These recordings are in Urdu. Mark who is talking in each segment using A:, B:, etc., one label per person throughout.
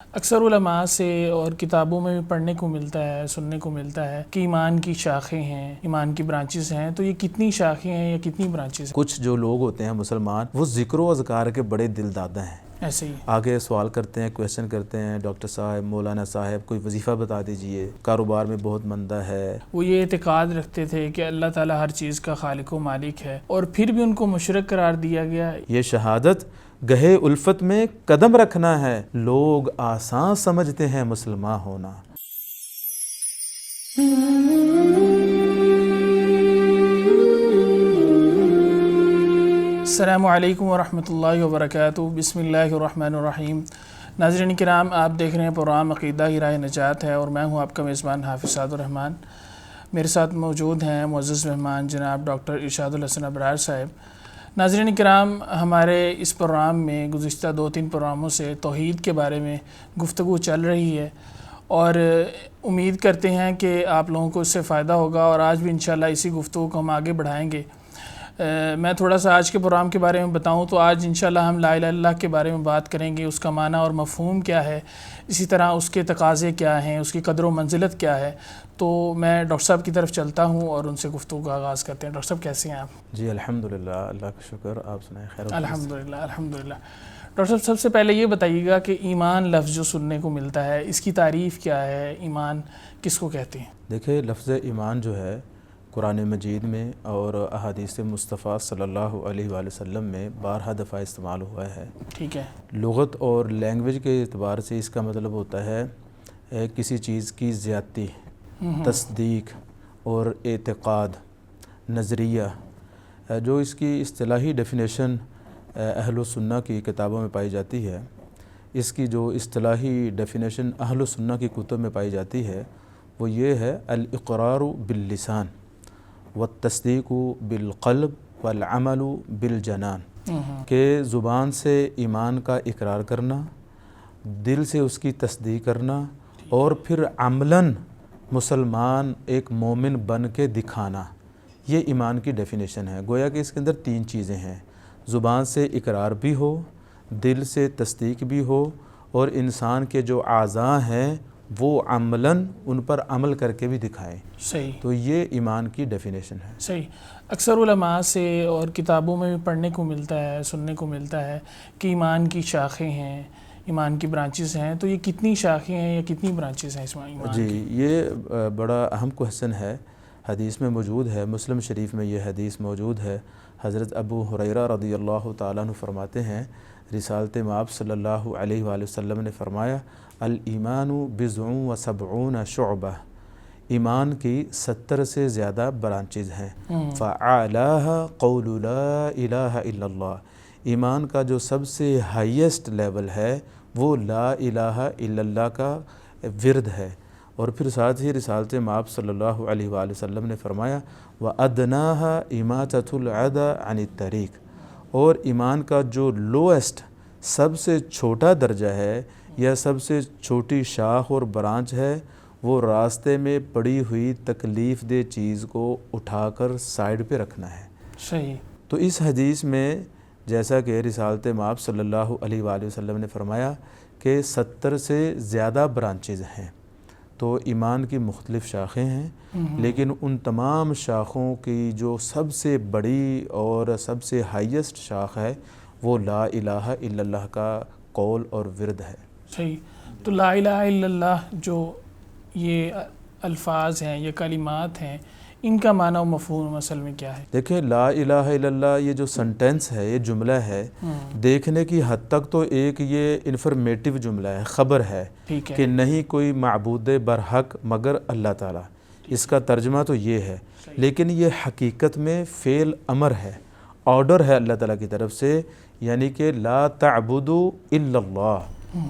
A: اکثر علماء سے اور کتابوں میں بھی پڑھنے کو ملتا ہے، سننے کو ملتا ہے کہ ایمان کی شاخیں ہیں، ایمان کی برانچز ہیں، تو یہ کتنی شاخیں ہیں یا کتنی برانچز ہیں؟
B: کچھ جو لوگ ہوتے ہیں مسلمان، وہ ذکر و اذکار کے بڑے دل دادا ہیں،
A: ایسے ہی
B: آگے سوال کرتے ہیں، کویشچن کرتے ہیں، ڈاکٹر صاحب، مولانا صاحب کوئی وظیفہ بتا دیجئے، کاروبار میں بہت مندہ ہے۔
A: وہ یہ اعتقاد رکھتے تھے کہ اللہ تعالیٰ ہر چیز کا خالق و مالک ہے، اور پھر بھی ان کو مشرک قرار دیا گیا۔
B: یہ شہادت گہے الفت میں قدم رکھنا ہے، لوگ آسان سمجھتے ہیں مسلمان ہونا۔
A: السلام علیکم ورحمۃ اللہ وبرکاتہ۔ بسم اللہ الرحمن الرحیم۔ ناظرین کرام، آپ دیکھ رہے ہیں پروگرام عقیدہ ہی راہ نجات ہے، اور میں ہوں آپ کا میزبان حافظ سعد الرحمن۔ میرے ساتھ موجود ہیں معزز مہمان جناب ڈاکٹر ارشاد الحسن ابرار صاحب۔ ناظرین کرام، ہمارے اس پروگرام میں گزشتہ 2-3 پروگراموں سے توحید کے بارے میں گفتگو چل رہی ہے، اور امید کرتے ہیں کہ آپ لوگوں کو اس سے فائدہ ہوگا، اور آج بھی انشاءاللہ اسی گفتگو کو ہم آگے بڑھائیں گے۔ میں تھوڑا سا آج کے پروگرام کے بارے میں بتاؤں تو آج انشاءاللہ ہم لا الہ الا اللہ کے بارے میں بات کریں گے، اس کا معنی اور مفہوم کیا ہے، اسی طرح اس کے تقاضے کیا ہیں، اس کی قدر و منزلت کیا ہے۔ تو میں ڈاکٹر صاحب کی طرف چلتا ہوں اور ان سے گفتگو کا آغاز کرتے ہیں۔ ڈاکٹر صاحب کیسے ہیں آپ؟
B: جی الحمدللہ، اللہ کا شکر، آپ سنائیں خیر؟
A: الحمدللہ الحمدللہ۔ ڈاکٹر صاحب سب سے پہلے یہ بتائیے گا کہ ایمان لفظ جو سننے کو ملتا ہے، اس کی تعریف کیا ہے؟ ایمان کس کو کہتے ہیں؟
B: دیکھیں، لفظ ایمان جو ہے قرآن مجید میں اور احادیث مصطفیٰ صلی اللہ علیہ وآلہ وسلم میں بارہا دفعہ استعمال ہوا ہے۔
A: ٹھیک ہے۔
B: لغت اور لینگویج کے اعتبار سے اس کا مطلب ہوتا ہے کسی چیز کی زیادتی، تصدیق اور اعتقاد، نظریہ۔ جو اس کی اصطلاحی ڈیفینیشن اہل السنہ کی کتابوں میں پائی جاتی ہے، اس کی جو اصطلاحی ڈیفینیشن اہل السنہ کی کتب میں پائی جاتی ہے وہ یہ ہے: الاقرار باللسان والتصدیق بالقلب والعمل بالجنان، کہ زبان سے ایمان کا اقرار کرنا، دل سے اس کی تصدیق کرنا، اور پھر عملاً مسلمان ایک مومن بن کے دکھانا۔ یہ ایمان کی ڈیفینیشن ہے۔ گویا کہ اس کے اندر 3 چیزیں ہیں: زبان سے اقرار بھی ہو، دل سے تصدیق بھی ہو، اور انسان کے جو اعضاء ہیں وہ عملاً ان پر عمل کر کے بھی دکھائیں۔
A: صحیح۔
B: تو یہ ایمان کی ڈیفینیشن ہے۔
A: صحیح۔ اکثر علماء سے اور کتابوں میں بھی پڑھنے کو ملتا ہے، سننے کو ملتا ہے کہ ایمان کی شاخیں ہیں، ایمان کی برانچز ہیں، تو یہ کتنی شاخیں ہیں یا کتنی برانچز ہیں اس میں ایمان کی؟
B: جی، یہ بڑا اہم کوہسن ہے، حدیث میں موجود ہے، مسلم شریف میں یہ حدیث موجود ہے۔ حضرت ابو ہریرہ رضی اللہ تعالیٰ عنہ فرماتے ہیں، رسالت مآب صلی اللہ علیہ وآلہ وسلم نے فرمایا: الایمان بضع و سبعون شعبہ، ایمان کی 70 سے زیادہ برانچز ہیں۔ فاعلاها قول لا الہ الا اللہ، ایمان کا جو سب سے ہائیسٹ لیول ہے وہ لا الہ الا اللہ کا ورد ہے۔ اور پھر ساتھ ہی رسالت مآب صلی اللہ علیہ وآلہ وسلم نے فرمایا: وَأَدْنَاهَا إِمَاطَةُ الْأَذَى عَنِ الطَّرِيقِ، اور ایمان کا جو لویسٹ، سب سے چھوٹا درجہ ہے یا سب سے چھوٹی شاخ اور برانچ ہے، وہ راستے میں پڑی ہوئی تکلیف دہ چیز کو اٹھا کر سائیڈ پہ رکھنا ہے۔
A: صحیح۔
B: تو اس حدیث میں جیسا کہ رسالت مآب صلی اللہ علیہ وآلہ وسلم نے فرمایا کہ 70 سے زیادہ برانچز ہیں۔ تو ایمان کی مختلف شاخیں ہیں، لیکن ان تمام شاخوں کی جو سب سے بڑی اور سب سے ہائیسٹ شاخ ہے وہ لا الہ الا اللہ کا قول اور ورد ہے۔
A: صحیح۔ تو لا الہ الا اللہ جو یہ الفاظ ہیں، یہ کلمات ہیں، ان کا معنی و مفہوم اصل میں کیا ہے؟
B: دیکھیں، لا الہ الا اللہ یہ جو سنٹینس ہے، یہ جملہ ہے، دیکھنے کی حد تک تو ایک یہ انفارمیٹیو جملہ ہے، خبر ہے کہ نہیں کوئی معبود برحق مگر اللہ تعالیٰ۔ اس کا ترجمہ تو یہ ہے، لیکن یہ حقیقت میں فعل امر ہے، آرڈر ہے اللہ تعالیٰ کی طرف سے، یعنی کہ لا تعبدوا الا اللہ،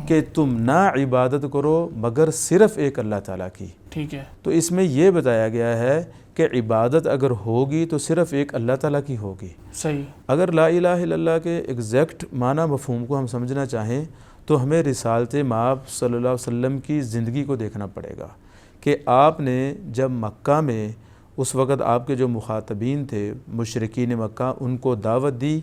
B: کہ تم نہ عبادت کرو مگر صرف ایک اللہ تعالیٰ کی۔
A: ٹھیک ہے۔
B: تو اس میں یہ بتایا گیا ہے کہ عبادت اگر ہوگی تو صرف ایک اللہ تعالیٰ کی ہوگی۔
A: صحیح۔
B: اگر لا الہ الا اللہ کے ایگزیکٹ معنی مفہوم کو ہم سمجھنا چاہیں تو ہمیں رسالت مآب صلی اللہ علیہ وسلم کی زندگی کو دیکھنا پڑے گا کہ آپ نے جب مکہ میں، اس وقت آپ کے جو مخاطبین تھے مشرکین مکہ، ان کو دعوت دی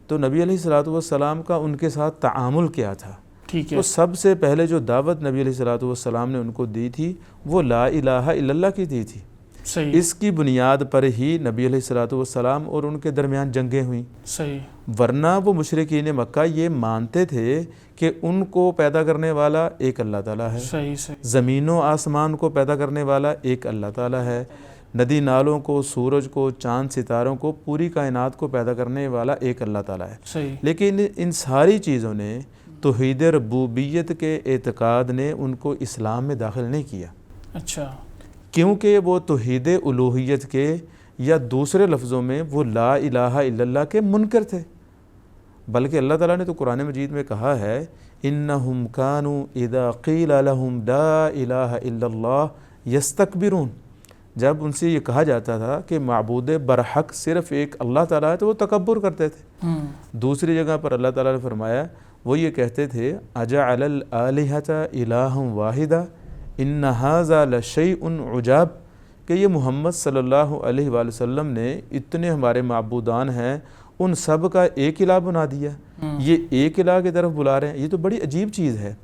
B: تو نبی علیہ الصلوۃ والسلام کا ان کے ساتھ تعامل کیا تھا۔
A: ٹھیک ہے.
B: تو سب سے پہلے جو دعوت نبی علیہ الصلوۃ والسلام نے ان کو دی تھی وہ لا الہ الا اللہ کی دی تھی.
A: صحیح.
B: اس کی بنیاد پر ہی نبی علیہ الصلوۃ والسلام اور ان کے درمیان جنگیں ہوئیں.
A: صحیح.
B: ورنہ وہ مشرکین مکہ یہ مانتے تھے کہ ان کو پیدا کرنے والا ایک اللہ تعالیٰ ہے.
A: صحیح. صحیح.
B: زمین و آسمان کو پیدا کرنے والا ایک اللہ تعالیٰ ہے. ندی نالوں کو، سورج کو، چاند ستاروں کو، پوری کائنات کو پیدا کرنے والا ایک اللہ تعالیٰ ہے.
A: صحیح.
B: لیکن ان ساری چیزوں نے توحید ربوبیت کے اعتقاد نے ان کو اسلام میں داخل نہیں کیا.
A: اچھا.
B: کیونکہ وہ توحید الوہیت کے یا دوسرے لفظوں میں وہ لا الہ الا اللہ کے منکر تھے. بلکہ اللہ تعالیٰ نے تو قرآن مجید میں کہا ہے انہم کانوا اذا قیل لہم لا الہ الا اللہ یستکبرون. جب ان سے یہ کہا جاتا تھا کہ معبود برحق صرف ایک اللہ تعالیٰ ہے تو وہ تکبر کرتے تھے. دوسری جگہ پر اللہ تعالیٰ نے فرمایا وہ یہ کہتے تھے اجعل الآلہۃ الہا واحدا ان ھذا لشیء عجاب، کہ یہ محمد صلی اللہ علیہ وآلہ وسلم نے اتنے ہمارے معبودان ہیں ان سب کا ایک الہ بنا دیا، یہ ایک الہ کی طرف بلا رہے ہیں، یہ تو بڑی عجیب چیز ہے.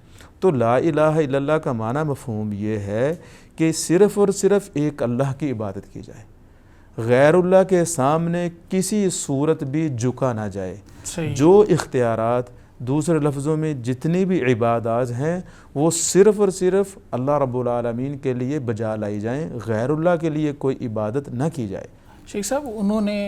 B: تو لا الہ الا اللہ کا معنی مفہوم یہ ہے کہ صرف اور صرف ایک اللہ کی عبادت کی جائے، غیر اللہ کے سامنے کسی صورت بھی جھکا نہ جائے. جو اختیارات دوسرے لفظوں میں جتنی بھی عبادات ہیں وہ صرف اور صرف اللہ رب العالمین کے لیے بجا لائی جائیں، غیر اللہ کے لیے کوئی عبادت نہ کی جائے.
A: شیخ صاحب انہوں نے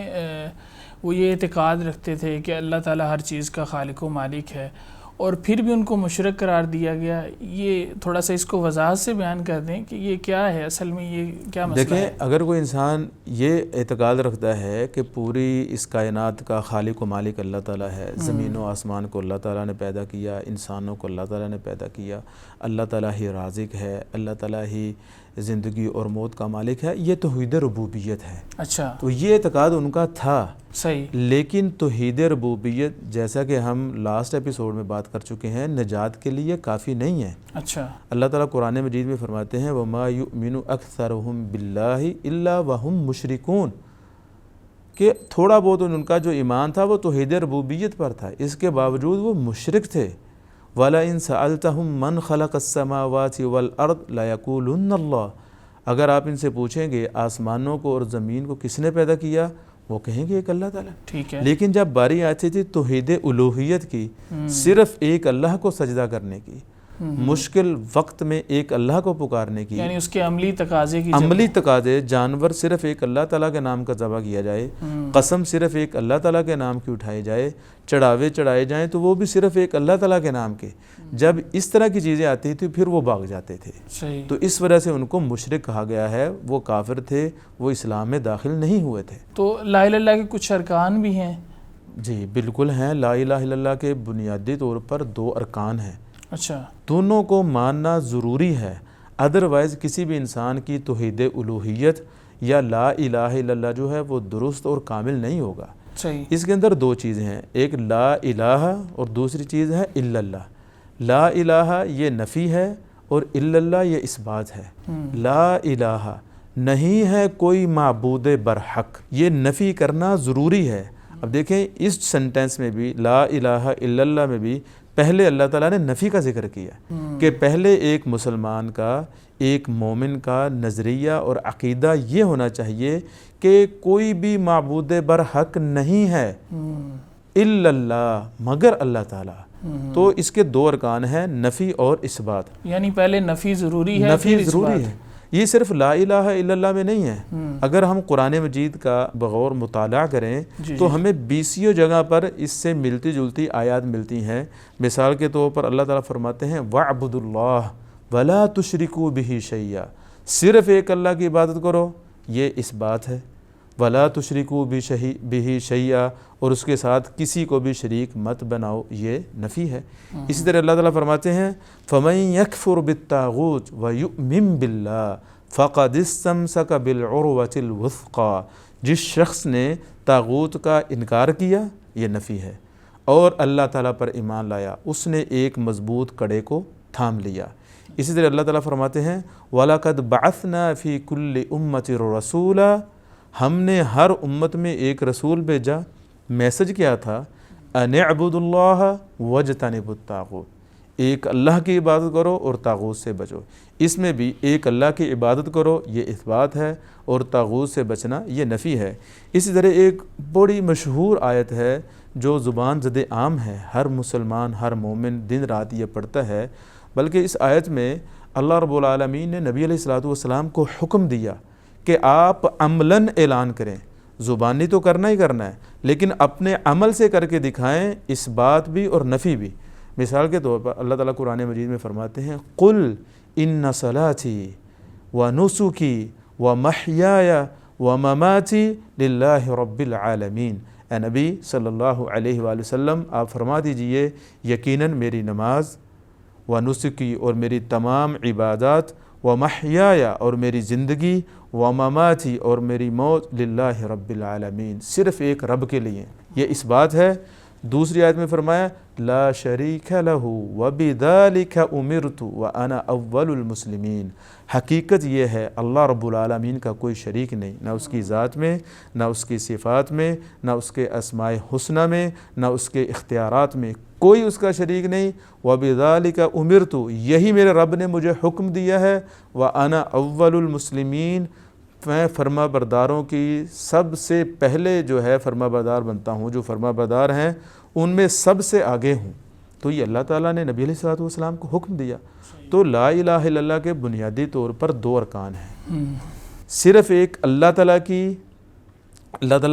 A: وہ یہ اعتقاد رکھتے تھے کہ اللہ تعالیٰ ہر چیز کا خالق و مالک ہے اور پھر بھی ان کو مشرک قرار دیا گیا. یہ تھوڑا سا اس کو وضاحت سے بیان کر دیں کہ یہ کیا ہے اصل میں، یہ کیا مسئلہ ہے؟
B: دیکھیں اگر کوئی انسان یہ اعتقاد رکھتا ہے کہ پوری اس کائنات کا خالق و مالک اللہ تعالیٰ ہے، زمین و آسمان کو اللہ تعالیٰ نے پیدا کیا، انسانوں کو اللہ تعالیٰ نے پیدا کیا، اللہ تعالیٰ ہی رازق ہے، اللہ تعالیٰ ہی زندگی اور موت کا مالک ہے، یہ توحید ربوبیت ہے.
A: اچھا.
B: تو یہ اعتقاد ان کا تھا.
A: صحیح.
B: لیکن توحید ربوبیت جیسا کہ ہم لاسٹ ایپیسوڈ میں بات کر چکے ہیں نجات کے لیے کافی نہیں ہے.
A: اچھا.
B: اللہ تعالیٰ قرآن مجید میں فرماتے ہیں وَمَا يُؤْمِنُ أَكْثَرُهُمْ بِاللَّهِ إِلَّا وَهُمْ مُشْرِكُونَ، کہ تھوڑا بہت ان کا جو ایمان تھا وہ توحید ربوبیت پر تھا، اس کے باوجود وہ مشرک تھے. وَلَئِن سَأَلْتَهُمْ مَنْ خَلَقَ السَّمَاوَاتِ وَالْأَرْضَ لَيَقُولُنَّ اللَّهُ، اگر آپ ان سے پوچھیں گے آسمانوں کو اور زمین کو کس نے پیدا کیا، وہ کہیں گے ایک اللہ تعالیٰ.
A: ٹھیک ہے.
B: لیکن جب باری آتی تھی توحید الوہیت کی، صرف ایک اللہ کو سجدہ کرنے کی، مشکل وقت میں ایک اللہ کو پکارنے کی،
A: یعنی اس کے عملی تقاضے کی
B: عملی تقاضے، جانور صرف ایک اللہ تعالیٰ کے نام کا ذبح کیا جائے، قسم صرف ایک اللہ تعالیٰ کے نام کی اٹھائی جائے، چڑھاوے چڑھائے جائیں تو وہ بھی صرف ایک اللہ تعالیٰ کے نام کے. جب اس طرح کی چیزیں آتی تھیں پھر وہ بھاگ جاتے تھے.
A: صحیح.
B: تو اس وجہ سے ان کو مشرک کہا گیا ہے، وہ کافر تھے، وہ اسلام میں داخل نہیں ہوئے تھے.
A: تو لا الہ الا اللہ کے کچھ ارکان بھی ہیں؟
B: جی بالکل ہیں. لا الہ الا اللہ کے بنیادی طور پر 2 ارکان ہیں.
A: اچھا.
B: دونوں کو ماننا ضروری ہے، ادروائز کسی بھی انسان کی توحید الوہیت یا لا الہ الا اللہ جو ہے وہ درست اور کامل نہیں ہوگا.
A: صحیح.
B: اس کے اندر 2 چیزیں ہیں، ایک لا الہ اور دوسری چیز ہے الا اللہ. لا الہ یہ نفی ہے اور الا اللہ یہ اس بات ہے. لا الہ نہیں ہے کوئی معبود برحق، یہ نفی کرنا ضروری ہے. اب دیکھیں اس سنٹینس میں بھی لا الہ الا اللہ میں بھی پہلے اللہ تعالیٰ نے نفی کا ذکر کیا کہ پہلے ایک مسلمان کا، ایک مومن کا نظریہ اور عقیدہ یہ ہونا چاہیے کہ کوئی بھی معبود برحق نہیں ہے الا اللہ، مگر اللہ تعالیٰ. تو اس کے 2 ارکان ہیں، نفی اور اثبات.
A: یعنی پہلے نفی ضروری ہے،
B: نفی ضروری ہے. یہ صرف لا الہ الا اللہ میں نہیں ہے. اگر ہم قرآن مجید کا بغور مطالعہ کریں تو ہمیں 20 جگہ پر اس سے ملتی جلتی آیات ملتی ہیں. مثال کے طور پر اللہ تعالیٰ فرماتے ہیں وَاعْبُدُوا اللَّهَ وَلَا تُشْرِكُوا بِهِ شَيْئًا، صرف ایک اللہ کی عبادت کرو، یہ اس بات ہے. وَلَا تُشْرِكُوا بِهِ شَيْئًا، اور اس کے ساتھ کسی کو بھی شریک مت بناؤ، یہ نفی ہے. اسی طرح اللہ تعالیٰ فرماتے ہیں فَمَن يَكْفُرْ بِالطَّاغُوتِ وَيُؤْمِن بِاللَّهِ فَقَدِ اسْتَمْسَكَ بِالْعُرْوَةِ الْوُثْقَى، جس شخص نے طاغوت کا انکار کیا یہ نفی ہے اور اللہ تعالیٰ پر ایمان لایا، اس نے ایک مضبوط کڑے کو تھام لیا. اسی طرح اللہ تعالیٰ فرماتے ہیں وَلَقَدْ بَعَثْنَا فِي كُلِّ أُمَّةٍ رَسُولًا، ہم نے ہر امت میں ایک رسول بھیجا. میسج کیا تھا؟ أَنِ اعْبُدُوا اللَّهَ وَاجْتَنِبُوا الطَّاغُوتَ، ایک اللہ کی عبادت کرو اور طاغوت سے بچو۔ اس میں بھی ایک اللہ کی عبادت کرو یہ اثبات ہے، اور طاغوت سے بچنا یہ نفی ہے۔ اسی طرح ایک بڑی مشہور آیت ہے جو زبان زد عام ہے، ہر مسلمان ہر مومن دن رات یہ پڑھتا ہے، بلکہ اس آیت میں اللہ رب العالمین نے نبی علیہ الصلوۃ والسلام کو حکم دیا کہ آپ عملاً اعلان کریں، زبانی تو کرنا ہی کرنا ہے لیکن اپنے عمل سے کر کے دکھائیں، اس بات بھی اور نفی بھی۔ مثال کے طور پر اللہ تعالیٰ قرآن مجید میں فرماتے ہیں قل ان صلاتی ونسکی ومحیای ومماتی للہ رب العالمین۔ اے نبی صلی اللہ علیہ وآلہ وسلم آپ فرما دیجئے یقیناً میری نماز، ونسکی اور میری تمام عبادات، ومحیای اور میری زندگی، ومماتی اور میری موت للہ رب العالمین صرف ایک رب کے لیے، یہ اس بات ہے۔ دوسری آیت میں فرمایا لا شریک لہ وبذالک امرت وانا اول المسلمین۔ حقیقت یہ ہے اللہ رب العالمین کا کوئی شریک نہیں، نہ اس کی ذات میں، نہ اس کی صفات میں، نہ اس کے اسماء حسنہ میں، نہ اس کے اختیارات میں، کوئی اس کا شریک نہیں۔ وبذالک امرت، یہی میرے رب نے مجھے حکم دیا ہے، وانا اول المسلمین، میں فرما برداروں کی سب سے پہلے جو ہے فرما بردار بنتا ہوں، جو فرما بردار ہیں ان میں سب سے آگے ہوں۔ تو یہ اللہ تعالیٰ نے نبی علیہ الصلوۃ والسلام کو حکم دیا۔ تو لا الہ الا اللہ کے بنیادی طور پر دو ارکان ہیں، صرف ایک اللہ تعالیٰ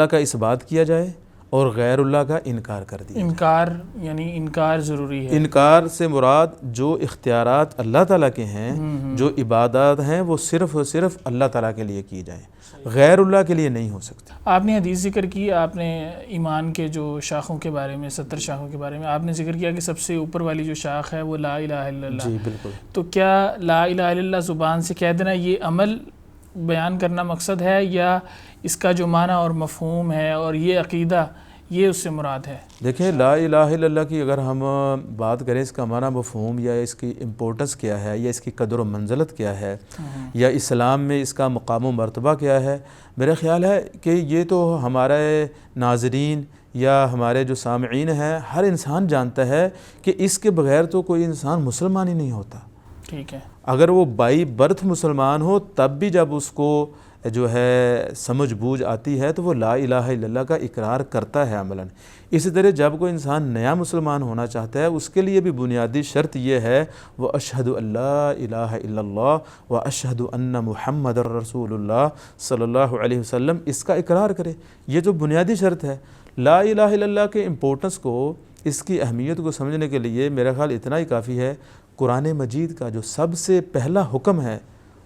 B: کا اس بات کیا جائے اور غیر اللہ کا انکار کر دیا۔
A: انکار یعنی انکار ضروری ہے۔
B: انکار سے مراد جو اختیارات اللہ تعالیٰ کے ہیں، جو عبادات ہیں وہ صرف اور صرف اللہ تعالیٰ کے لیے کی جائیں، غیر اللہ کے لیے نہیں ہو سکتی۔
A: آپ نے حدیث ذکر کی، آپ نے ایمان کے جو شاخوں کے بارے میں 70 شاخوں کے بارے میں آپ نے ذکر کیا کہ سب سے اوپر والی جو شاخ ہے وہ لا الہ الا اللہ۔
B: جی بالکل۔
A: تو کیا لا الہ الا اللہ زبان سے کہہ دینا یہ عمل بیان کرنا مقصد ہے، یا اس کا جو معنی اور مفہوم ہے اور یہ عقیدہ یہ اس سے مراد ہے؟
B: دیکھیں لا الہ الا اللہ کی اگر ہم بات کریں اس کا معنی مفہوم یا اس کی امپورٹنس کیا ہے یا اس کی قدر و منزلت کیا ہے یا اسلام میں اس کا مقام و مرتبہ کیا ہے، میرا خیال ہے کہ یہ تو ہمارے ناظرین یا ہمارے جو سامعین ہیں ہر انسان جانتا ہے کہ اس کے بغیر تو کوئی انسان مسلمان ہی نہیں ہوتا۔
A: ٹھیک ہے،
B: اگر وہ بائی برتھ مسلمان ہو تب بھی جب اس کو جو ہے سمجھ بوجھ آتی ہے تو وہ لا الہ الا اللہ کا اقرار کرتا ہے عملاً۔ اسی طرح جب کوئی انسان نیا مسلمان ہونا چاہتا ہے اس کے لیے بھی بنیادی شرط یہ ہے وہ اشہد ان لا الہ الا اللہ و اشہد ان محمد رسول اللہ صلی اللہ علیہ وسلم، اس کا اقرار کرے۔ یہ جو بنیادی شرط ہے لا الہ الا اللہ کے امپورٹنس کو، اس کی اہمیت کو سمجھنے کے لیے میرا خیال اتنا ہی کافی ہے، قرآن مجید کا جو سب سے پہلا حکم ہے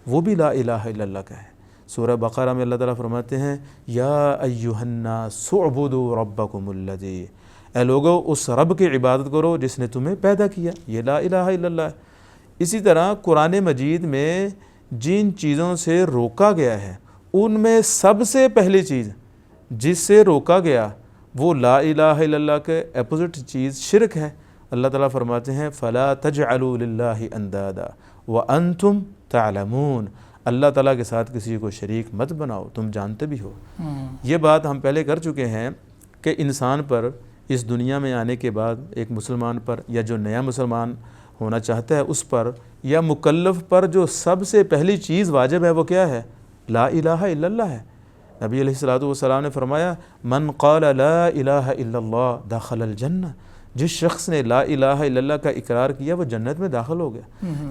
B: وہ بھی لا الہ الا اللہ کا ہے۔ سورہ بقرہ میں اللہ تعالیٰ فرماتے ہیں یا ایھا الناس اعبدوا ربکم الذی، اے لوگو اس رب کی عبادت کرو جس نے تمہیں پیدا کیا، یہ لا الہ الا اللہ ہے۔ اسی طرح قرآن مجید میں جن چیزوں سے روکا گیا ہے ان میں سب سے پہلی چیز جس سے روکا گیا وہ لا الہ الا اللہ کے اپوزٹ چیز شرک ہے۔ اللہ تعالیٰ فرماتے ہیں فلا تجعلوا للہ اندادا وانتم تعلمون، اللہ تعالیٰ کے ساتھ کسی کو شریک مت بناؤ، تم جانتے بھی ہو۔ یہ بات ہم پہلے کر چکے ہیں کہ انسان پر اس دنیا میں آنے کے بعد ایک مسلمان پر یا جو نیا مسلمان ہونا چاہتا ہے اس پر یا مکلف پر جو سب سے پہلی چیز واجب ہے وہ کیا ہے؟ لا الہ الا اللہ ہے۔ نبی علیہ الصلوۃ والسلام نے فرمایا من قال لا الہ الا اللہ دخل الجنہ، جس شخص نے لا الہ الا اللہ کا اقرار کیا وہ جنت میں داخل ہو گیا۔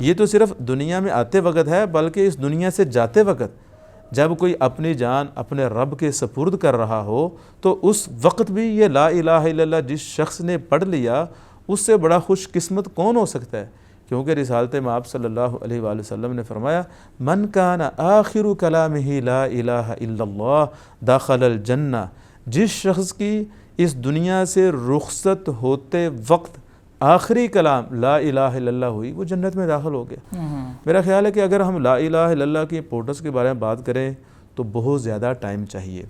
B: یہ تو صرف دنیا میں آتے وقت ہے، بلکہ اس دنیا سے جاتے وقت جب کوئی اپنی جان اپنے رب کے سپرد کر رہا ہو تو اس وقت بھی یہ لا الہ الا اللہ جس شخص نے پڑھ لیا اس سے بڑا خوش قسمت کون ہو سکتا ہے؟ کیونکہ رسالت مآب صلی اللہ علیہ وآلہ وسلم نے فرمایا من کان آخر کلامہ لا الہ الا اللہ دخل الجنہ، جس شخص کی اس دنیا سے رخصت ہوتے وقت آخری کلام لا الہ الا اللہ ہوئی وہ جنت میں داخل ہو گیا۔ میرا خیال ہے کہ اگر ہم لا الہ الا اللہ کی امپورٹنس کے بارے میں بات کریں تو بہت زیادہ ٹائم چاہیے۔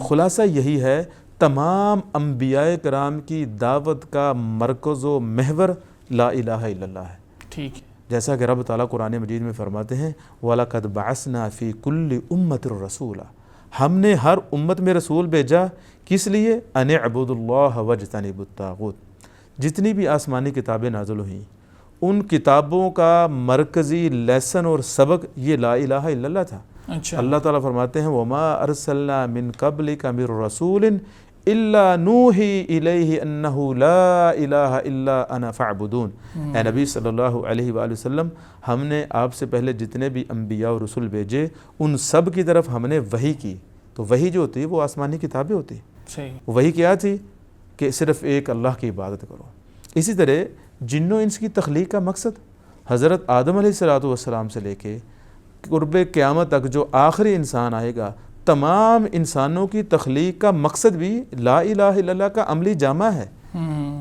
B: خلاصہ یہی ہے تمام انبیاء کرام کی دعوت کا مرکز و محور لا الہ الا اللہ ہے۔
A: ٹھیک ہے،
B: جیسا کہ رب تعالیٰ قرآن مجید میں فرماتے ہیں وَلَقَدْ بَعَثْنَا فِي كُلِّ أُمَّةٍ رَسُولًا، ہم نے ہر امت میں رسول بھیجا، کس لیے؟ اَنِ اعْبُدُوا اللَّهَ وَاجْتَنِبُوا الطَّاغُوتَ، جتنی بھی آسمانی کتابیں نازل ہوئیں ان کتابوں کا مرکزی لیسن اور سبق یہ لا الہ الا اللہ تھا۔
A: اچھا،
B: اللہ تعالیٰ فرماتے ہیں وَمَا أَرْسَلْنَا مِن قَبْلِكَ مِن رَّسُولٍ إِلَّا نُوحِي إِلَيْهِ أَنَّهُ لَا إِلَٰهَ إِلَّا أَنَا فَاعْبُدُونِ۔ اے نبی صلی اللہ علیہ وآلہ وسلم، ہم نے آپ سے پہلے جتنے بھی انبیاء اور رسول بھیجے ان سب کی طرف ہم نے وحی کی۔ تو وحی جو ہوتی ہے وہ آسمانی کتابیں ہوتی ہیں۔
A: صحیح،
B: وحی کیا تھی کہ صرف ایک اللہ کی عبادت کرو۔ اسی طرح جن و انس کی تخلیق کا مقصد حضرت آدم علیہ السلام سے لے کے قرب قیامت تک جو آخری انسان آئے گا، تمام انسانوں کی تخلیق کا مقصد بھی لا الہ الا اللہ کا عملی جامع ہے،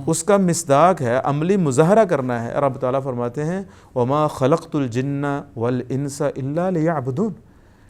B: اس کا مصداق ہے، عملی مظاہرہ کرنا ہے۔ رب تعالیٰ فرماتے ہیں وَمَا خَلَقْتُ الْجِنَّ وَالْإِنسَ إِلَّا لِيَعْبُدُونَ،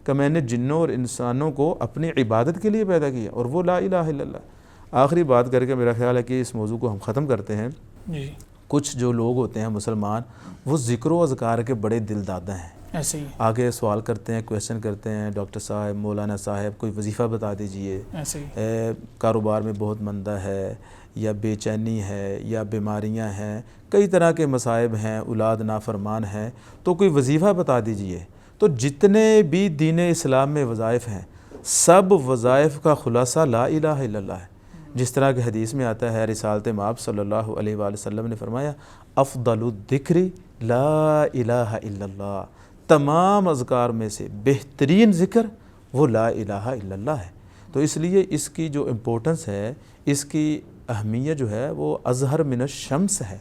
B: کہ میں نے جنوں اور انسانوں کو اپنی عبادت کے لیے پیدا کیا، اور وہ لا الہ الا اللہ۔ آخری بات کر کے میرا خیال ہے کہ اس موضوع کو ہم ختم کرتے ہیں۔
A: جی،
B: کچھ جو لوگ ہوتے ہیں مسلمان، وہ ذکر و اذکار کے بڑے دل دادا ہیں،
A: ایسے ہی،
B: آگے سوال کرتے ہیں، کویشچن کرتے ہیں، ڈاکٹر صاحب، مولانا صاحب کوئی وظیفہ بتا دیجئے،
A: ایسے ہی،
B: کاروبار میں بہت مندہ ہے، یا بے چینی ہے، یا بیماریاں ہیں، کئی طرح کے مصائب ہیں، اولاد نافرمان ہیں، تو کوئی وظیفہ بتا دیجئے۔ تو جتنے بھی دین اسلام میں وظائف ہیں، سب وظائف کا خلاصہ لا الہ الا اللہ ہے۔ جس طرح کہ حدیث میں آتا ہے، رسالت مآب صلی اللہ علیہ وآلہ وسلم نے فرمایا افضل الذکر لا الہ الا اللہ، تمام اذکار میں سے بہترین ذکر وہ لا الہ الا اللہ ہے۔ تو اس لیے اس کی جو امپورٹنس ہے، اس کی اہمیت جو ہے وہ ازہر من الشمس ہے۔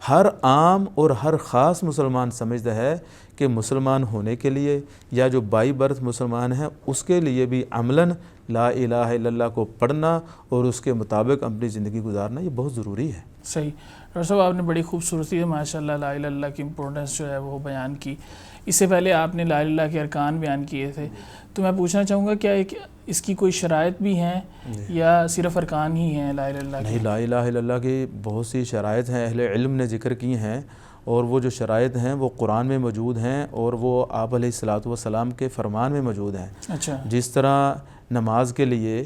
B: ہر عام اور ہر خاص مسلمان سمجھتا ہے کہ مسلمان ہونے کے لیے یا جو بائی برتھ مسلمان ہیں اس کے لیے بھی عملاً لا الہ الا اللہ کو پڑھنا اور اس کے مطابق اپنی زندگی گزارنا یہ بہت ضروری ہے۔
A: صحیح، ڈاکٹر صاحب آپ نے بڑی خوبصورتی سے ماشاء اللہ لا الہ الا اللہ کی امپورٹنس جو ہے وہ بیان کی۔ اس سے پہلے آپ نے لا الہ الا اللہ کے ارکان بیان کیے تھے، تو میں پوچھنا چاہوں گا کیا اس کی کوئی شرائط بھی ہیں یا صرف ارکان ہی ہیں لا الہ الا اللہ کے؟
B: نہیں، لا الہ الا اللہ کی بہت سی شرائط ہیں، اہل علم نے ذکر کی ہیں، اور وہ جو شرائط ہیں وہ قرآن میں موجود ہیں اور وہ آپ علیہ الصلاۃ والسلام کے فرمان میں موجود ہیں۔
A: اچھا،
B: جس طرح نماز کے لیے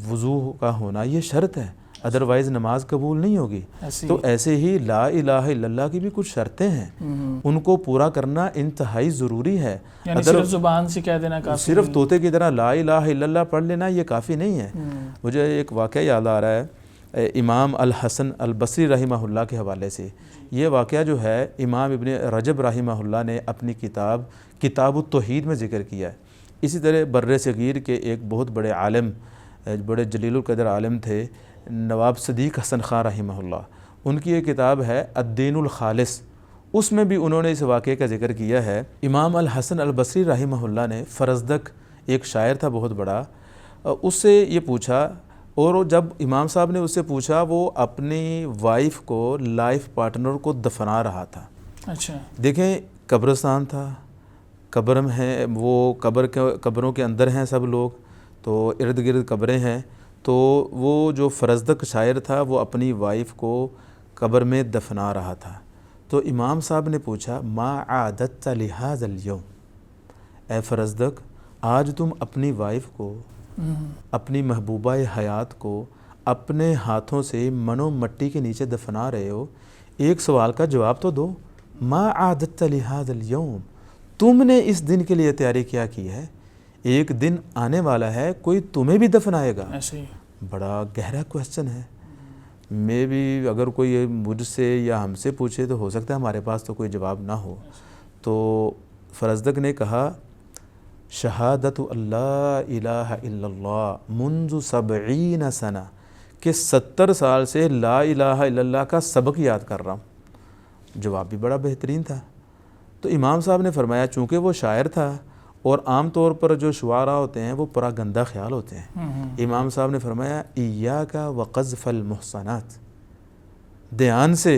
B: وضو کا ہونا یہ شرط ہے، ادروائز نماز قبول نہیں ہوگی، تو ایسے ہی لا الہ الا اللہ کی بھی کچھ شرطیں ہیں، ان کو پورا کرنا انتہائی ضروری ہے۔
A: یعنی صرف زبان سے کہہ دینا کافی
B: صرف طوطے کی طرح لا الہ الا اللہ پڑھ لینا یہ کافی نہیں ہے۔ مجھے ایک واقعہ یاد آ رہا ہے امام الحسن البصری رحمہ اللہ کے حوالے سے۔ یہ واقعہ جو ہے امام ابن رجب رحمہ اللہ نے اپنی کتاب التوحید میں ذکر کیا ہے۔ اسی طرح بر صغیر کے ایک بہت بڑے عالم، بڑے جلیل القدر عالم تھے نواب صدیق حسن خان رحمہ اللہ، ان کی ایک کتاب ہے الدین الخالص، اس میں بھی انہوں نے اس واقعے کا ذکر کیا ہے۔ امام الحسن البصری رحمہ اللہ نے فرزدق ایک شاعر تھا بہت بڑا، اس سے یہ پوچھا، اور جب امام صاحب نے اس سے پوچھا وہ اپنی وائف کو، لائف پارٹنر کو دفنا رہا تھا۔
A: اچھا،
B: دیکھیں قبرستان تھا، قبر میں ہیں وہ، قبروں کے اندر ہیں سب لوگ، تو ارد گرد قبریں ہیں، تو وہ جو فرزدق شاعر تھا وہ اپنی وائف کو قبر میں دفنا رہا تھا۔ تو امام صاحب نے پوچھا ما عادت لہذا اليوم، اے فرزدق آج تم اپنی وائف کو، اپنی محبوبہ حیات کو اپنے ہاتھوں سے منو مٹی کے نیچے دفنا رہے ہو، ایک سوال کا جواب تو دو، ما عادت لہذا اليوم، تم نے اس دن کے لیے تیاری کیا کی ہے؟ ایک دن آنے والا ہے کوئی تمہیں بھی دفنائے گا۔
A: ایسے ہی،
B: بڑا گہرا کویسچن ہے۔ میں بھی اگر کوئی مجھ سے یا ہم سے پوچھے تو ہو سکتا ہے ہمارے پاس تو کوئی جواب نہ ہو۔ تو فرزدق نے کہا شہادت اللہ الہ الا اللہ منذ 70 سنہ، کہ 70 سال سے لا الہ الا اللہ کا سبق یاد کر رہا ہوں۔ جواب بھی بڑا بہترین تھا۔ تو امام صاحب نے فرمایا چونکہ وہ شاعر تھا اور عام طور پر جو شعراء ہوتے ہیں وہ پرا گندہ خیال ہوتے ہیں، امام صاحب نے فرمایا ایاک وقذف المحصنات، دھیان سے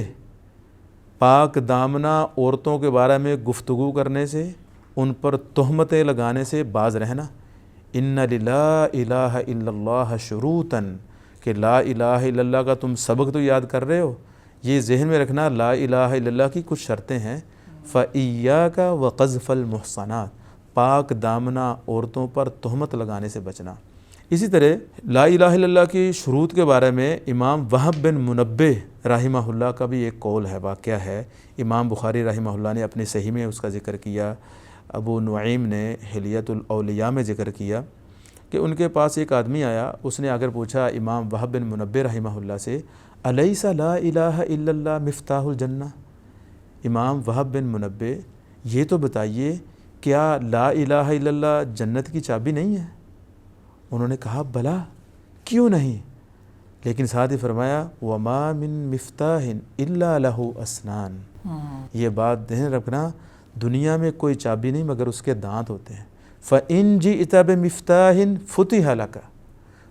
B: پاک دامنہ عورتوں کے بارے میں گفتگو کرنے سے، ان پر تہمتیں لگانے سے باز رہنا۔ ان لا الہ الا اللہ شروطاً، کہ لا الہ الا اللہ کا تم سبق تو یاد کر رہے ہو، یہ ذہن میں رکھنا لا الہ الا اللہ کی کچھ شرطیں ہیں۔ فَإِيَّاكَ وَقَذْفَ الْمُحْصَنَاتِ، پاک دامنہ عورتوں پر تہمت لگانے سے بچنا۔ اسی طرح لا الہ الا اللہ کی شروط کے بارے میں امام وہب بن منبہ رحمہ اللہ کا بھی ایک قول ہے، واقعہ ہے۔ امام بخاری رحمہ اللہ نے اپنی صحیح میں اس کا ذکر کیا، ابو نعیم نے حلیۃ الاولیاء میں ذکر کیا کہ ان کے پاس ایک آدمی آیا، اس نے اگر پوچھا امام وہب بن منبہ رحمہ اللہ سے، الیس لا الہ الا اللہ مفتاح الجنہ، امام وہب بن منبہ یہ تو بتائیے کیا لا الہ الا اللہ جنت کی چابی نہیں ہے؟ انہوں نے کہا بلا، کیوں نہیں؟ لیکن ساتھ ہی فرمایا وما من مفتاح الا لہ اسنان، یہ بات ذہن رکھنا، دنیا میں کوئی چابی نہیں مگر اس کے دانت ہوتے ہیں۔ فَإِن جِئْتَ بِمِفْتَاحٍ فُتِحَ لَكَ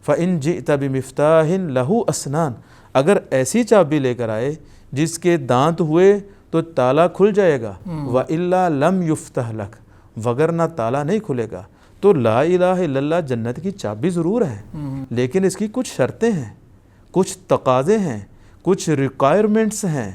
B: فَإِن جِئْتَ بِمِفْتَاحٍ لَهُ اسنان، اگر ایسی چابی لے کر آئے جس کے دانت ہوئے تو تالا کھل جائے گا، وَإِلَّا لَمْ يُفْتَحْ لَكَ، وگرنہ تالا نہیں کھلے گا۔ تو لا الہ الا اللہ جنت کی چابی ضرور ہے، لیکن اس کی کچھ شرطیں ہیں، کچھ تقاضے ہیں، کچھ ریکوائرمنٹس ہیں۔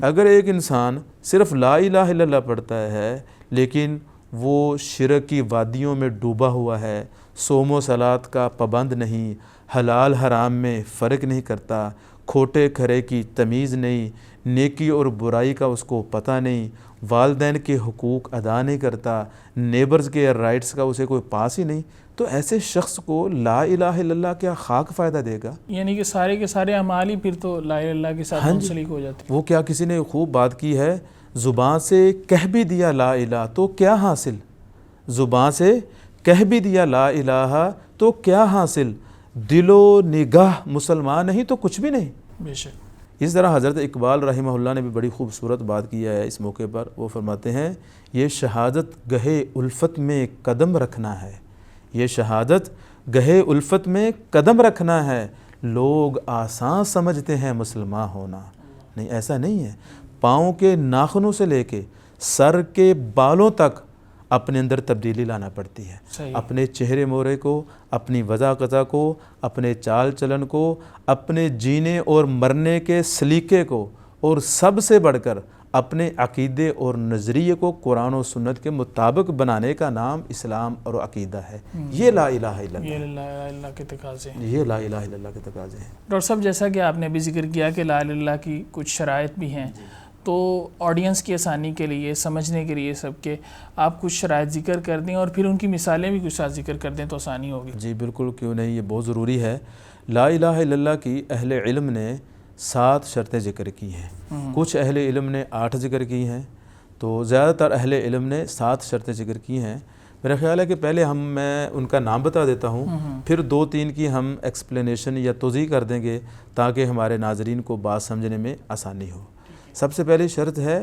B: اگر ایک انسان صرف لا الہ الا اللہ پڑھتا ہے لیکن وہ شرک کی وادیوں میں ڈوبا ہوا ہے، صوم و صلات کا پابند نہیں، حلال حرام میں فرق نہیں کرتا، کھوٹے کھرے کی تمیز نہیں، نیکی اور برائی کا اس کو پتہ نہیں، والدین کے حقوق ادا نہیں کرتا، نیبرز کے رائٹس کا اسے کوئی پاس ہی نہیں، تو ایسے شخص کو لا الہ الا اللہ کیا خاک فائدہ دے گا؟
A: یعنی کہ سارے کے سارے اعمال ہی پھر تو لا الہ الا اللہ کے ساتھ منسلک ہو جاتے ہیں۔
B: وہ کیا کسی نے خوب بات کی ہے، زبان سے کہہ بھی دیا لا الہ تو کیا حاصل، زبان سے کہہ بھی دیا لا الہ تو کیا حاصل، دل و نگاہ مسلمان نہیں تو کچھ بھی نہیں۔
A: بے شک۔
B: اس طرح حضرت اقبال رحمہ اللہ نے بھی بڑی خوبصورت بات کیا ہے اس موقع پر، وہ فرماتے ہیں یہ شہادت گہے الفت میں قدم رکھنا ہے، یہ شہادت گہے الفت میں قدم رکھنا ہے، لوگ آسان سمجھتے ہیں مسلمان ہونا، نہیں ایسا نہیں ہے، پاؤں کے ناخنوں سے لے کے سر کے بالوں تک اپنے اندر تبدیلی لانا پڑتی ہے،
A: صحیح۔
B: اپنے چہرے مورے کو، اپنی وضع قضا کو، اپنے چال چلن کو، اپنے جینے اور مرنے کے سلیقے کو، اور سب سے بڑھ کر اپنے عقیدے اور نظریے کو قرآن و سنت کے مطابق بنانے کا نام اسلام اور عقیدہ ہے۔ یہ لا الہ الا اللہ،
A: یہ لا الہ الا اللہ کے تقاضے ہیں،
B: یہ لا الہ الا اللہ کے تقاضے ہیں۔
A: ڈاکٹر صاحب جیسا کہ آپ نے بھی ذکر کیا کہ لا الہ الا اللہ کی کچھ شرائط بھی ہیں، تو آڈینس کی آسانی کے لیے، سمجھنے کے لیے سب کے، آپ کچھ شرائط ذکر کر دیں اور پھر ان کی مثالیں بھی کچھ ساتھ ذکر کر دیں تو آسانی ہوگی۔
B: جی بالکل، کیوں نہیں، یہ بہت ضروری ہے۔ لا الہ الا اللہ کی اہل علم نے 7 شرطیں ذکر کی ہیں، کچھ اہل علم نے 8 ذکر کی ہیں، تو زیادہ تر اہل علم نے 7 شرطیں ذکر کی ہیں۔ میرا خیال ہے کہ پہلے میں ان کا نام بتا دیتا ہوں، پھر 2-3 کی ہم ایکسپلینیشن یا توضیح کر دیں گے تاکہ ہمارے ناظرین کو بات سمجھنے میں آسانی ہو۔ سب سے پہلی شرط ہے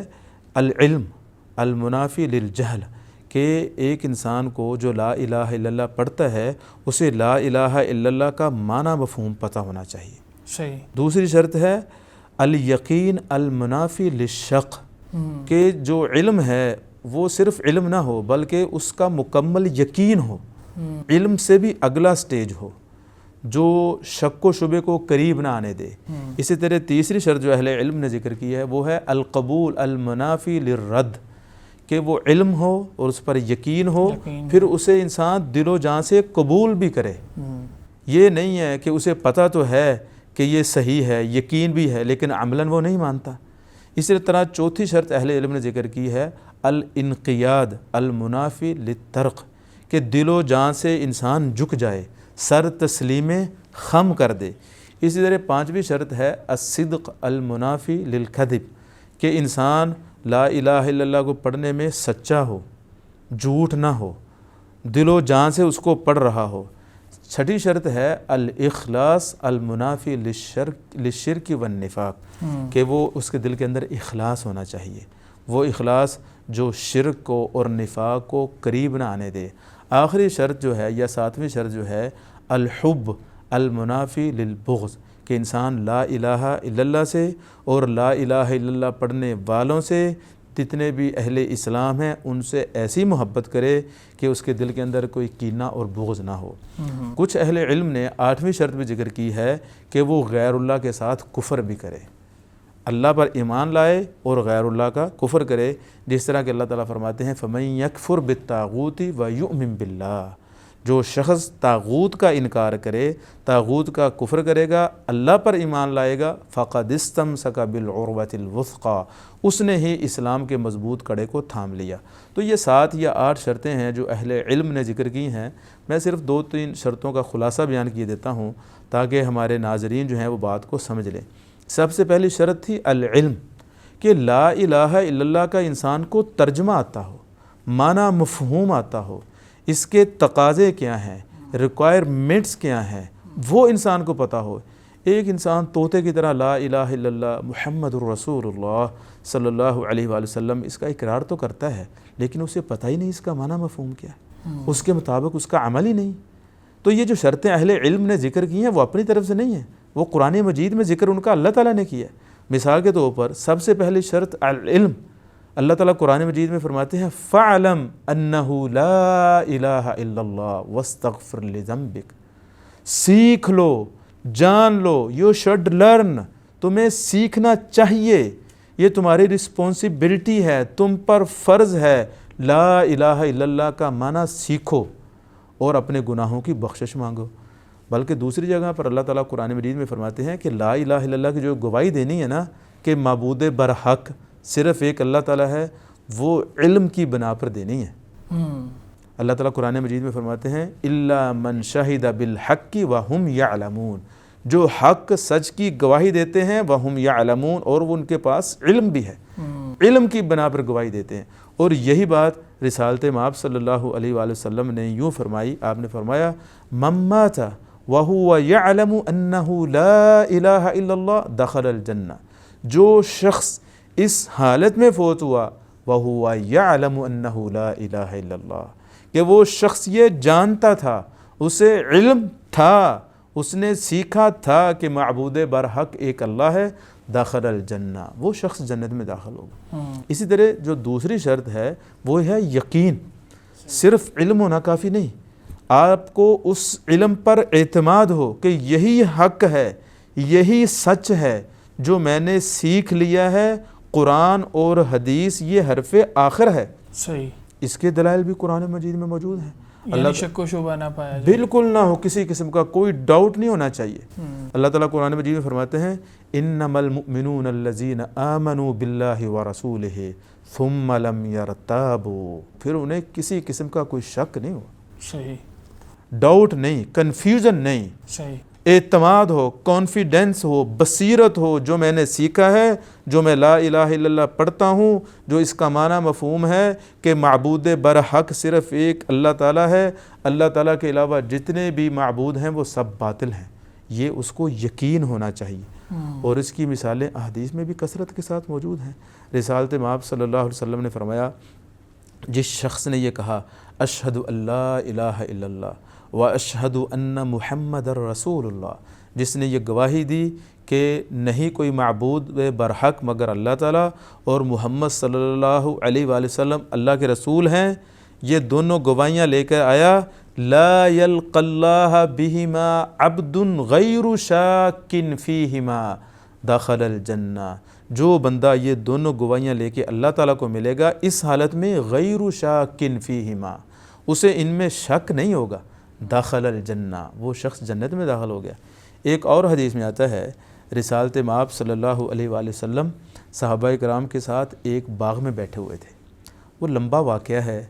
B: العلم المنافی للجہل، کہ ایک انسان کو جو لا الہ الا اللہ پڑھتا ہے اسے لا الہ الا اللہ کا معنی مفہوم پتہ ہونا چاہیے۔
A: صحیح۔
B: دوسری شرط ہے الیقین المنافی للشک، کہ جو علم ہے وہ صرف علم نہ ہو بلکہ اس کا مکمل یقین ہو، علم سے بھی اگلا سٹیج ہو جو شک و شبے کو قریب نہ آنے دے۔ اسی طرح تیسری شرط جو اہل علم نے ذکر کی ہے وہ ہے القبول المنافی للرد، کہ وہ علم ہو اور اس پر یقین ہو، پھر اسے انسان دل و جان سے قبول بھی کرے۔ یہ نہیں ہے کہ اسے پتہ تو ہے کہ یہ صحیح ہے، یقین بھی ہے، لیکن عملاً وہ نہیں مانتا۔ اسی طرح چوتھی شرط اہل علم نے ذکر کی ہے الانقیاد المنافی للترک، کہ دل و جان سے انسان جھک جائے، سر تسلیم خم کر دے۔ اسی طرح 5ویں شرط ہے الصدق المنافی للکذب، کہ انسان لا الہ الا اللہ کو پڑھنے میں سچا ہو، جھوٹ نہ ہو، دل و جان سے اس کو پڑھ رہا ہو۔ 6ٹھی شرط ہے الاخلاص المنافی للشرک والنفاق، کہ وہ اس کے دل کے اندر اخلاص ہونا چاہیے، وہ اخلاص جو شرک کو اور نفاق کو قریب نہ آنے دے۔ آخری شرط جو ہے یا 7ویں شرط جو ہے الحب المنافی للبغض، کہ انسان لا الہ الا اللہ سے اور لا الہ الا اللہ پڑھنے والوں سے، جتنے بھی اہل اسلام ہیں ان سے ایسی محبت کرے کہ اس کے دل کے اندر کوئی کینہ اور بغض نہ ہو۔ کچھ اہل علم نے 8ویں شرط بھی ذکر کی ہے کہ وہ غیر اللہ کے ساتھ کفر بھی کرے، اللہ پر ایمان لائے اور غیر اللہ کا کفر کرے، جس طرح کہ اللہ تعالیٰ فرماتے ہیں فَمَن يَكْفُرْ بِالطَّاغُوتِ وَيُؤْمِن بِاللَّهِ، جو شخص طاغوت کا انکار کرے، طاغوت کا کفر کرے گا، اللہ پر ایمان لائے گا، فقد استمسک بالعروۃ الوثقی، اس نے ہی اسلام کے مضبوط کڑے کو تھام لیا۔ تو یہ 7 یا 8 شرطیں ہیں جو اہل علم نے ذکر کی ہیں۔ میں صرف 2-3 شرطوں کا خلاصہ بیان کیے دیتا ہوں تاکہ ہمارے ناظرین جو ہیں وہ بات کو سمجھ لیں۔ سب سے پہلی شرط تھی العلم، کہ لا الہ الا اللہ کا انسان کو ترجمہ آتا ہو، معنی مفہوم آتا ہو، اس کے تقاضے کیا ہیں، ریکوائرمنٹس کیا ہیں، وہ انسان کو پتہ ہو۔ ایک انسان طوطے کی طرح لا الہ الا اللہ محمد الرسول اللہ صلی اللہ علیہ وآلہ وسلم اس کا اقرار تو کرتا ہے، لیکن اسے پتہ ہی نہیں اس کا معنی مفہوم کیا ہے، اس کے مطابق اس کا عمل ہی نہیں۔ تو یہ جو شرطیں اہل علم نے ذکر کی ہیں وہ اپنی طرف سے نہیں ہیں، وہ قرآن مجید میں ذکر ان کا اللہ تعالیٰ نے کیا ہے۔ مثال کے طور پر سب سے پہلی شرط العلم، اللہ تعالیٰ قرآن مجید میں فرماتے ہیں فَعْلَمْ أَنَّهُ لَا إِلَٰهَ إِلَّا اللَّهُ وَاسْتَغْفِرْ لِذَنبِكَ، سیکھ لو، جان لو، یو شڈ لرن، تمہیں سیکھنا چاہیے، یہ تمہاری رسپانسبلٹی ہے، تم پر فرض ہے، لا الہ الا اللہ کا معنی سیکھو اور اپنے گناہوں کی بخشش مانگو۔ بلکہ دوسری جگہ پر اللہ تعالیٰ قرآن مجید میں فرماتے ہیں کہ لا الہ الا اللہ کی جو گواہی دینی ہے نا کہ معبود برحق صرف ایک اللہ تعالیٰ ہے، وہ علم کی بنا پر دینی ہے۔ اللہ تعالیٰ قرآن مجید میں فرماتے ہیں الا من شہد بالحق وہم یعلمون، جو حق سچ کی گواہی دیتے ہیں وہم یعلمون، اور وہ ان کے پاس علم بھی ہے، علم کی بنا پر گواہی دیتے ہیں۔ اور یہی بات رسالت مآب صلی اللہ علیہ وآلہ وسلم نے یوں فرمائی، آپ نے فرمایا من مات وہو یعلم انہ لا الہ الا اللہ دخل الجنہ، جو شخص اس حالت میں فوت ہوا وہو یعلم انہ لا الہ الا اللہ، کہ وہ شخص یہ جانتا تھا، اسے علم تھا، اس نے سیکھا تھا کہ معبود برحق ایک اللہ ہے، داخل الجنہ، وہ شخص جنت میں داخل ہوگا۔ اسی طرح جو دوسری شرط ہے وہ ہے یقین، صرف علم ہونا کافی نہیں، آپ کو اس علم پر اعتماد ہو کہ یہی حق ہے، یہی سچ ہے، جو میں نے سیکھ لیا ہے، قرآن اور حدیث یہ حرف آخر ہے۔
A: صحیح،
B: اس کے دلائل بھی قرآن مجید میں موجود ہیں،
A: یعنی شک و شبہ نہ پایا جائے،
B: بالکل نہ ہو، کسی قسم کا کوئی ڈاؤٹ نہیں ہونا چاہیے۔ اللہ تعالیٰ قرآن مجید میں فرماتے ہیں انما المؤمنون الذین آمنوا باللہ ورسولہ ثم لم یرتابوا، پھر انہیں کسی قسم کا کوئی شک نہیں ہوا،
A: صحیح،
B: ڈاؤٹ نہیں، کنفیوژن نہیں،
A: صحیح،
B: اعتماد ہو، کانفیڈنس ہو، بصیرت ہو، جو میں نے سیکھا ہے، جو میں لا الہ الا اللہ پڑھتا ہوں، جو اس کا معنی مفہوم ہے کہ معبود برحق صرف ایک اللہ تعالیٰ ہے، اللہ تعالیٰ کے علاوہ جتنے بھی معبود ہیں وہ سب باطل ہیں، یہ اس کو یقین ہونا چاہیے۔ اور اس کی مثالیں احادیث میں بھی کثرت کے ساتھ موجود ہیں۔ رسالت مآب صلی اللہ علیہ وسلم نے فرمایا جس شخص نے یہ کہا اشہد ان لا الہ الا اللہ واشہد ان محمد رسول اللہ، جس نے یہ گواہی دی کہ نہیں کوئی معبود برحق مگر اللہ تعالیٰ اور محمد صلی اللہ علیہ وآلہ وسلم اللہ کے رسول ہیں، یہ دونوں گواہیاں لے کر آیا، لا یلقی اللہ بہما عبد غیر شاک فیہما دخل الجنہ، جو بندہ یہ دونوں گواہیاں لے کے اللہ تعالیٰ کو ملے گا اس حالت میں غیر شاک فیہما، اسے ان میں شک نہیں ہوگا، داخل الجنہ، وہ شخص جنت میں داخل ہو گیا۔ ایک اور حدیث میں آتا ہے رسالت مآب صلی اللہ علیہ وآلہ وسلم صحابہ کرام کے ساتھ ایک باغ میں بیٹھے ہوئے تھے، وہ لمبا واقعہ ہے،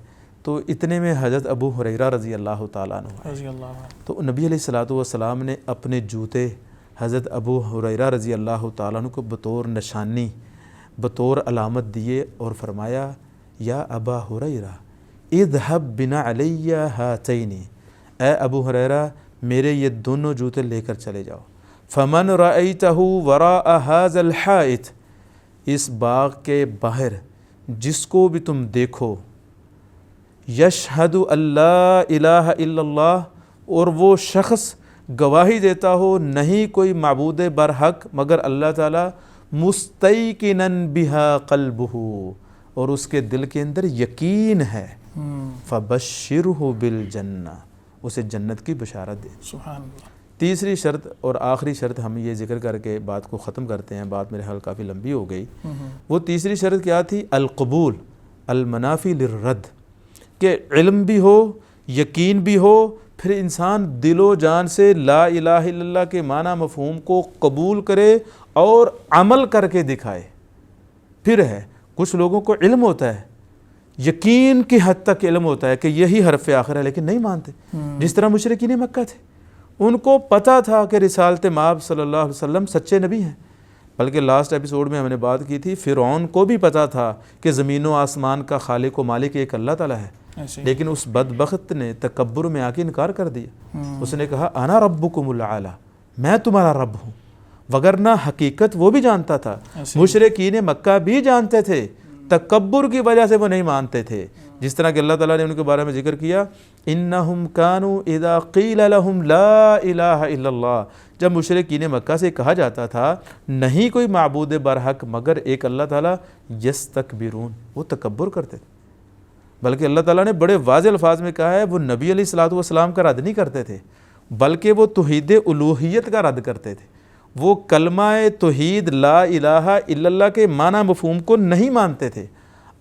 B: تو اتنے میں حضرت ابو ہریرہ رضی اللہ تعالیٰ عنہ تو نبی علیہ السلام نے اپنے جوتے حضرت ابو ہریرہ رضی اللہ تعالیٰ عنہ کو بطور نشانی، بطور علامت دیے اور فرمایا یا ابا ہریرہ اذهب بنا علی ہاتین، اے ابو ہریرہ میرے یہ دونوں جوتے لے کر چلے جاؤ، فمن رأیتہ وراء هذا الحائط، اس باغ کے باہر جس کو بھی تم دیکھو، یشہد ان لا الہ الا اللہ، اور وہ شخص گواہی دیتا ہو نہیں کوئی معبود برحق مگر اللہ تعالیٰ، مستیقنا بہا قلبہ، اور اس کے دل کے اندر یقین ہے، فبشرہ بالجنہ، اسے جنت کی بشارت دے۔
A: سبحان اللہ۔
B: تیسری شرط اور آخری شرط ہم یہ ذکر کر کے بات کو ختم کرتے ہیں، بات میرے حال کافی لمبی ہو گئی۔ وہ تیسری شرط کیا تھی؟ القبول المنافی للرد، کہ علم بھی ہو، یقین بھی ہو، پھر انسان دل و جان سے لا الہ الا اللہ کے معنی مفہوم کو قبول کرے اور عمل کر کے دکھائے. پھر ہے کچھ لوگوں کو علم ہوتا ہے, یقین کی حد تک علم ہوتا ہے کہ یہی حرف آخر ہے, لیکن نہیں مانتے. جس طرح مشرکین مکہ تھے, ان کو پتہ تھا کہ رسالت مآب صلی اللہ علیہ وسلم سچے نبی ہیں. بلکہ لاسٹ ایپیسوڈ میں ہم نے بات کی تھی, فرعون کو بھی پتہ تھا کہ زمین و آسمان کا خالق و مالک ایک اللہ تعالیٰ ہے, لیکن اس بدبخت نے تکبر میں آ کے انکار کر دیا. اس نے کہا انا ربکم الاعلی, میں تمہارا رب ہوں. وگرنہ حقیقت وہ بھی جانتا تھا, مشرکین مکہ بھی جانتے تھے, تکبر کی وجہ سے وہ نہیں مانتے تھے. جس طرح کہ اللہ تعالیٰ نے ان کے بارے میں ذکر کیا, انہم کانوا اذا قیل لہم لا الہ الا اللہ, جب مشرکین مکہ سے کہا جاتا تھا نہیں کوئی معبود برحق مگر ایک اللہ تعالیٰ, یستکبرون, وہ تکبر کرتے تھے. بلکہ اللہ تعالیٰ نے بڑے واضح الفاظ میں کہا ہے وہ نبی علیہ الصلوۃ والسلام کا رد نہیں کرتے تھے, بلکہ وہ توحید الوہیت کا رد کرتے تھے. وہ کلمہ توحید لا الہ الا اللہ کے معنی مفہوم کو نہیں مانتے تھے.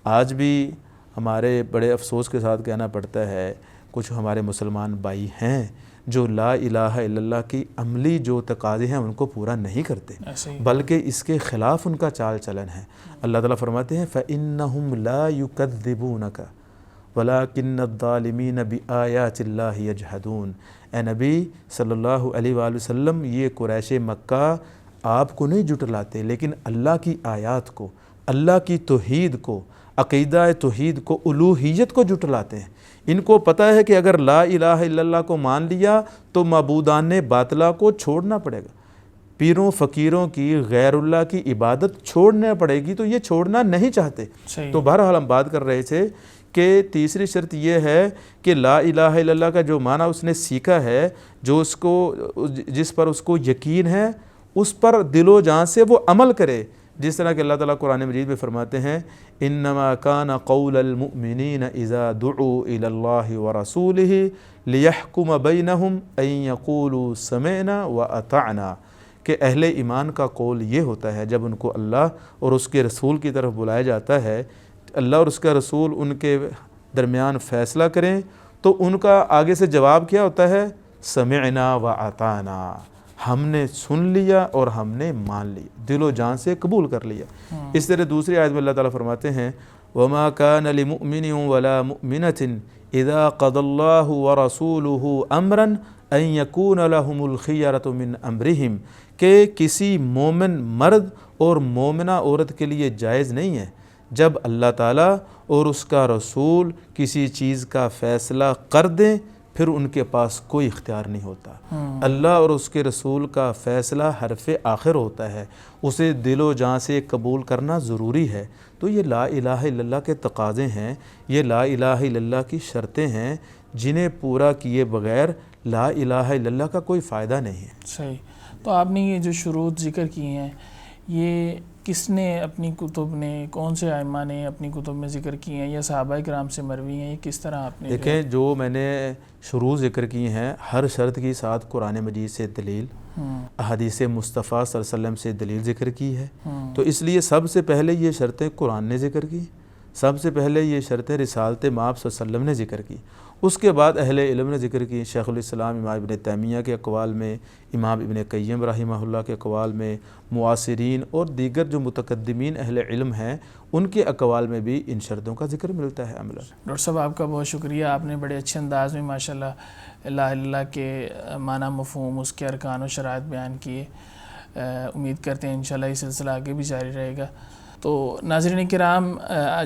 B: آج بھی ہمارے بڑے افسوس کے ساتھ کہنا پڑتا ہے, کچھ ہمارے مسلمان بھائی ہیں جو لا الہ الا اللہ کی عملی جو تقاضے ہیں ان کو پورا نہیں کرتے, بلکہ اس کے خلاف ان کا چال چلن ہے. اللہ تعالیٰ فرماتے ہیں فَإِنَّهُمْ لَا يُكَذِّبُونَكَ وَلَكِنَّ الظَّالِمِينَ بِآيَاتِ اللَّهِ يَجْحَدُونَ. اے نبی صلی اللہ علیہ وآلہ وسلم, یہ قریش مکہ آپ کو نہیں جھٹلاتے, لیکن اللہ کی آیات کو, اللہ کی توحید کو, عقیدہ توحید کو, الوہیت کو جھٹلاتے ہیں. ان کو پتہ ہے کہ اگر لا الہ الا اللہ کو مان لیا تو معبودان باطلہ کو چھوڑنا پڑے گا, پیروں فقیروں کی, غیر اللہ کی عبادت چھوڑنا پڑے گی, تو یہ چھوڑنا نہیں چاہتے. تو بہرحال ہم بات کر رہے تھے کہ تیسری شرط یہ ہے کہ لا الہ الا اللہ کا جو معنی اس نے سیکھا ہے, جو اس کو جس پر اس کو یقین ہے, اس پر دل و جان سے وہ عمل کرے. جس طرح کہ اللہ تعالیٰ قرآن مجید میں فرماتے ہیں انما کان قول المؤمنین اذا دعوا الی اللہ ورسولہ لیحکم بینہم ان یقولوا سمعنا واطعنا, کہ اہل ایمان کا قول یہ ہوتا ہے جب ان کو اللہ اور اس کے رسول کی طرف بلایا جاتا ہے, اللہ اور اس کا رسول ان کے درمیان فیصلہ کریں, تو ان کا آگے سے جواب کیا ہوتا ہے, سمعنا واطعنا, ہم نے سن لیا اور ہم نے مان لیا, دل و جان سے قبول کر لیا. اس طرح دوسری آیت میں اللہ تعالیٰ فرماتے ہیں وَمَا كَانَ لِمُؤْمِنٍ وَلَا مُؤْمِنَةٍ إِذَا قَضَى اللَّهُ وَرَسُولُهُ أَمْرًا أَن يَكُونَ لَهُمُ الْخِيَرَةُ مِنْ أَمْرِهِمْ, کہ کسی مومن مرد اور مومنہ عورت کے لیے جائز نہیں ہے جب اللہ تعالیٰ اور اس کا رسول کسی چیز کا فیصلہ کر دیں پھر ان کے پاس کوئی اختیار نہیں ہوتا. اللہ اور اس کے رسول کا فیصلہ حرف آخر ہوتا ہے, اسے دل و جان سے قبول کرنا ضروری ہے. تو یہ لا الہ الا اللہ کے تقاضے ہیں, یہ لا الہ الا اللہ کی شرطیں ہیں, جنہیں پورا کیے بغیر لا الہ الا اللہ کا کوئی فائدہ نہیں ہے.
A: صحیح. تو آپ نے یہ جو شروط ذکر کی ہیں یہ کس نے اپنی کتب نے, کون سے ائمہ نے اپنی کتب میں ذکر کی ہیں, یا صحابہ کرام سے مروی ہیں, یہ کس طرح آپ نے
B: دیکھیں جو میں نے شروع ذکر کی ہیں, ہر شرط کی ساتھ قرآن مجید سے دلیل, احادیث مصطفیٰ صلی اللہ علیہ وسلم سے دلیل ذکر کی ہے. تو اس لیے سب سے پہلے یہ شرطیں قرآن نے ذکر کی, سب سے پہلے یہ شرطیں رسالت مآب صلی اللہ علیہ وسلم نے ذکر کی, اس کے بعد اہل علم نے ذکر کی. شیخ الاسلام امام ابن تیمیہ کے اقوال میں, امام ابن قیم رحمہ اللہ کے اقوال میں, معاصرین اور دیگر جو متقدمین اہل علم ہیں ان کے اقوال میں بھی ان شرطوں کا ذکر ملتا ہے. عملہ
A: ڈاکٹر صاحب آپ کا بہت شکریہ, آپ نے بڑے اچھے انداز میں ماشاءاللہ لا الہ الا اللہ کے معنی مفہوم, اس کے ارکان و شرائط بیان کیے. امید کرتے ہیں انشاءاللہ یہ سلسلہ آگے بھی جاری رہے گا. تو ناظرین کرام,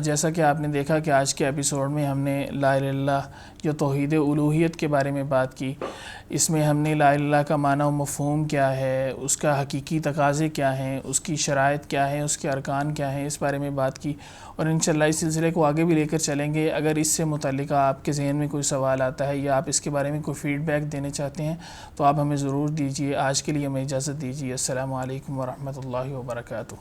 A: جیسا کہ آپ نے دیکھا کہ آج کے ایپیسوڈ میں ہم نے لا الہ الا اللہ جو توحید الوہیت کے بارے میں بات کی. اس میں ہم نے لا الہ الا اللہ کا معنی و مفہوم کیا ہے, اس کا حقیقی تقاضے کیا ہیں, اس کی شرائط کیا ہیں, اس کے ارکان کیا ہیں, اس بارے میں بات کی, اور انشاءاللہ اس سلسلے کو آگے بھی لے کر چلیں گے. اگر اس سے متعلقہ آپ کے ذہن میں کوئی سوال آتا ہے یا آپ اس کے بارے میں کوئی فیڈ بیک دینے چاہتے ہیں تو آپ ہمیں ضرور دیجیے. آج کے لیے ہمیں اجازت دیجیے. السلام علیکم ورحمۃ اللہ وبرکاتہ.